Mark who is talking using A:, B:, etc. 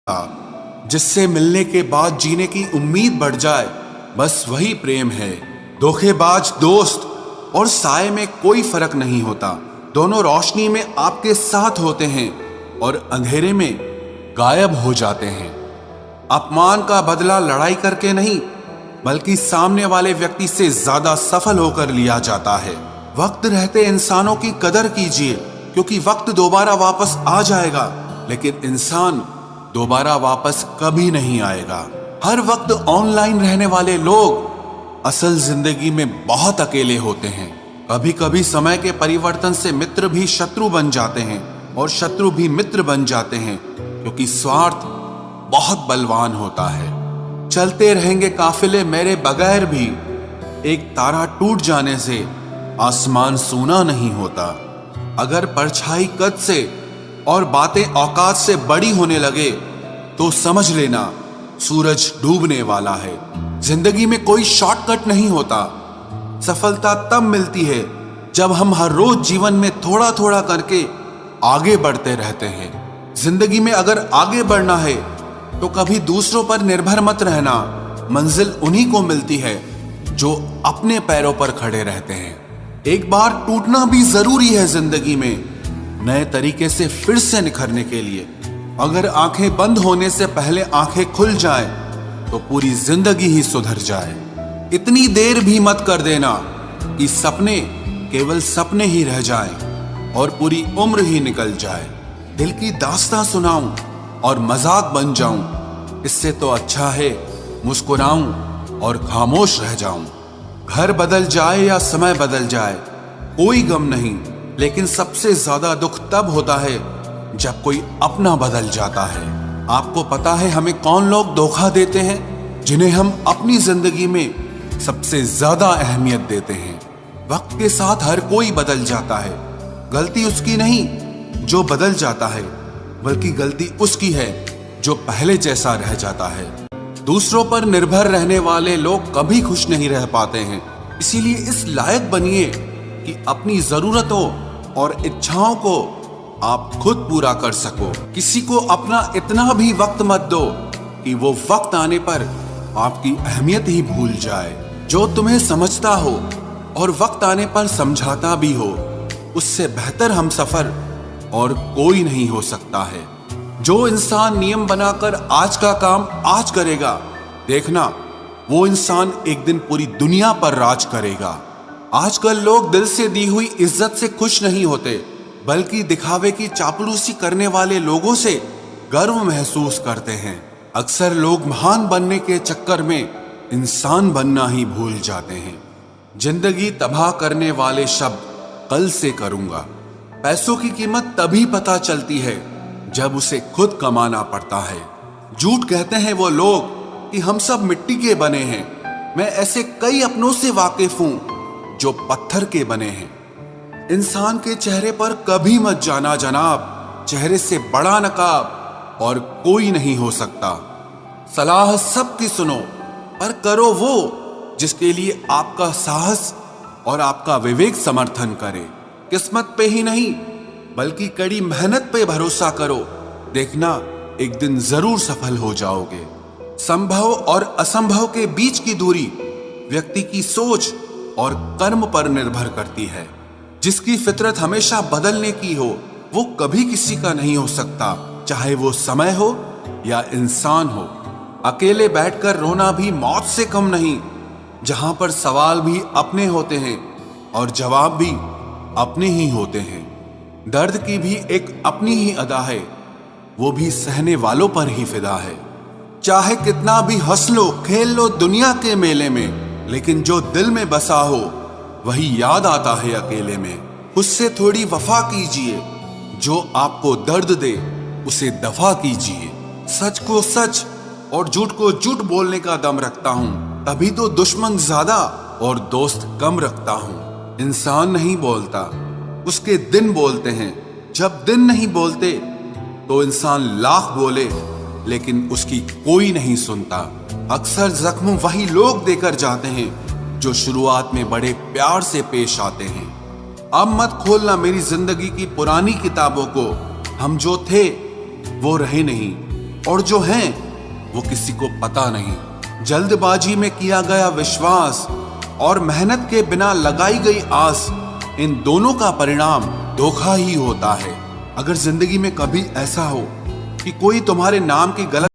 A: जिससे मिलने के बाद जीने की उम्मीद बढ़ जाए, बस वही प्रेम है। धोखेबाज दोस्त और साए में कोई फर्क नहीं होता। दोनों रोशनी में आपके साथ होते हैं और अंधेरे में गायब हो जाते हैं। अपमान का बदला लड़ाई करके नहीं, बल्कि सामने वाले व्यक्ति से ज्यादा सफल होकर लिया जाता है। वक्त रहते इंसानों की कदर कीजिए, क्योंकि वक्त दोबारा वापस आ जाएगा, लेकिन इंसान दोबारा वापस कभी नहीं आएगा। हर वक्त ऑनलाइन रहने वाले लोग असल जिंदगी में बहुत अकेले होते हैं। कभी कभी समय के परिवर्तन से मित्र भी शत्रु बन जाते हैं और शत्रु भी मित्र बन जाते हैं, क्योंकि स्वार्थ बहुत बलवान होता है। चलते रहेंगे काफिले मेरे बगैर भी, एक तारा टूट जाने से आसमान सूना नहीं होता। अगर परछाई कद से और बातें औकात से बड़ी होने लगे तो समझ लेना सूरज डूबने वाला है। जिंदगी में कोई शॉर्टकट नहीं होता। सफलता तब मिलती है जब हम हर रोज जीवन में थोड़ा थोड़ा करके आगे बढ़ते रहते हैं। जिंदगी में अगर आगे बढ़ना है तो कभी दूसरों पर निर्भर मत रहना। मंजिल उन्हीं को मिलती है जो अपने पैरों पर खड़े रहते हैं। एक बार टूटना भी जरूरी है जिंदगी में, नए तरीके से फिर से निखरने के लिए। अगर आंखें बंद होने से पहले आंखें खुल जाएं, तो पूरी जिंदगी ही सुधर जाए। इतनी देर भी मत कर देना कि सपने केवल सपने ही रह जाएं और पूरी उम्र ही निकल जाए। दिल की दास्तां सुनाऊं और मजाक बन जाऊं, इससे तो अच्छा है मुस्कुराऊं और खामोश रह जाऊं। घर बदल जाए या समय बदल जाए, कोई गम नहीं, लेकिन सबसे ज्यादा दुख तब होता है जब कोई अपना बदल जाता है। आपको पता है हमें कौन लोग धोखा देते हैं, जिन्हें हम अपनी जिंदगी में सबसे ज्यादा अहमियत देते हैं। वक्त के साथ हर कोई बदल जाता है। गलती उसकी नहीं जो बदल जाता है, बल्कि गलती उसकी है जो पहले जैसा रह जाता है। दूसरों पर निर्भर रहने वाले लोग कभी खुश नहीं रह पाते हैं। इसीलिए इस लायक बनिए कि अपनी जरूरतों और इच्छाओं को आप खुद पूरा कर सको। किसी को अपना इतना भी वक्त मत दो कि वो वक्त आने पर आपकी अहमियत ही भूल जाए। जो तुम्हें समझता हो और वक्त आने पर समझाता भी हो, उससे बेहतर हम सफर और कोई नहीं हो सकता है। जो इंसान नियम बनाकर आज का काम आज करेगा, देखना वो इंसान एक दिन पूरी दुनिया पर राज करेगा। आजकल लोग दिल से दी हुई इज्जत से खुश नहीं होते, बल्कि दिखावे की चापलूसी करने वाले लोगों से गर्व महसूस करते हैं। अक्सर लोग महान बनने के चक्कर में इंसान बनना ही भूल जाते हैं। जिंदगी तबाह करने वाले शब्द कल से करूंगा। पैसों की कीमत तभी पता चलती है जब उसे खुद कमाना पड़ता है। झूठ कहते हैं वो लोग कि हम सब मिट्टी के बने हैं। मैं ऐसे कई अपनों से वाकिफ हूं जो पत्थर के बने हैं। इंसान के चेहरे पर कभी मत जाना जनाब, चेहरे से बड़ा नकाब और कोई नहीं हो सकता। सलाह सबकी सुनो, पर करो वो जिसके लिए आपका साहस और आपका विवेक समर्थन करे। किस्मत पे ही नहीं, बल्कि कड़ी मेहनत पे भरोसा करो। देखना एक दिन जरूर सफल हो जाओगे। संभव और असंभव के बीच की दूरी व्यक्ति की सोच और कर्म पर निर्भर करती है। जिसकी फितरत हमेशा बदलने की हो, वो कभी किसी का नहीं हो सकता, चाहे वो समय हो या इंसान हो। अकेले बैठकर रोना भी मौत से कम नहीं, जहां पर सवाल भी अपने होते हैं और जवाब भी अपने ही होते हैं। दर्द की भी एक अपनी ही अदा है, वो भी सहने वालों पर ही फिदा है। चाहे कितना भी हंस लो खेल लो दुनिया के मेले में, लेकिन जो दिल में बसा हो वही याद आता है अकेले में। उससे थोड़ी वफा कीजिए, जो आपको दर्द दे उसे दफा कीजिए। सच को सच और झूठ को झूठ बोलने का दम रखता हूं, तभी तो दुश्मन ज्यादा और दोस्त कम रखता हूं। इंसान नहीं बोलता, उसके दिन बोलते हैं। जब दिन नहीं बोलते तो इंसान लाख बोले, लेकिन उसकी कोई नहीं सुनता। अक्सर जख्म वही लोग देकर जाते हैं जो शुरुआत में बड़े प्यार से पेश आते हैं। अब मत खोलना मेरी जिंदगी की पुरानी किताबों को। हम जो थे वो रहे नहीं, और जो हैं वो किसी को पता नहीं। जल्दबाजी में किया गया विश्वास और मेहनत के बिना लगाई गई आस, इन दोनों का परिणाम धोखा ही होता है। अगर जिंदगी में कभी ऐसा हो कि कोई तुम्हारे नाम की गलत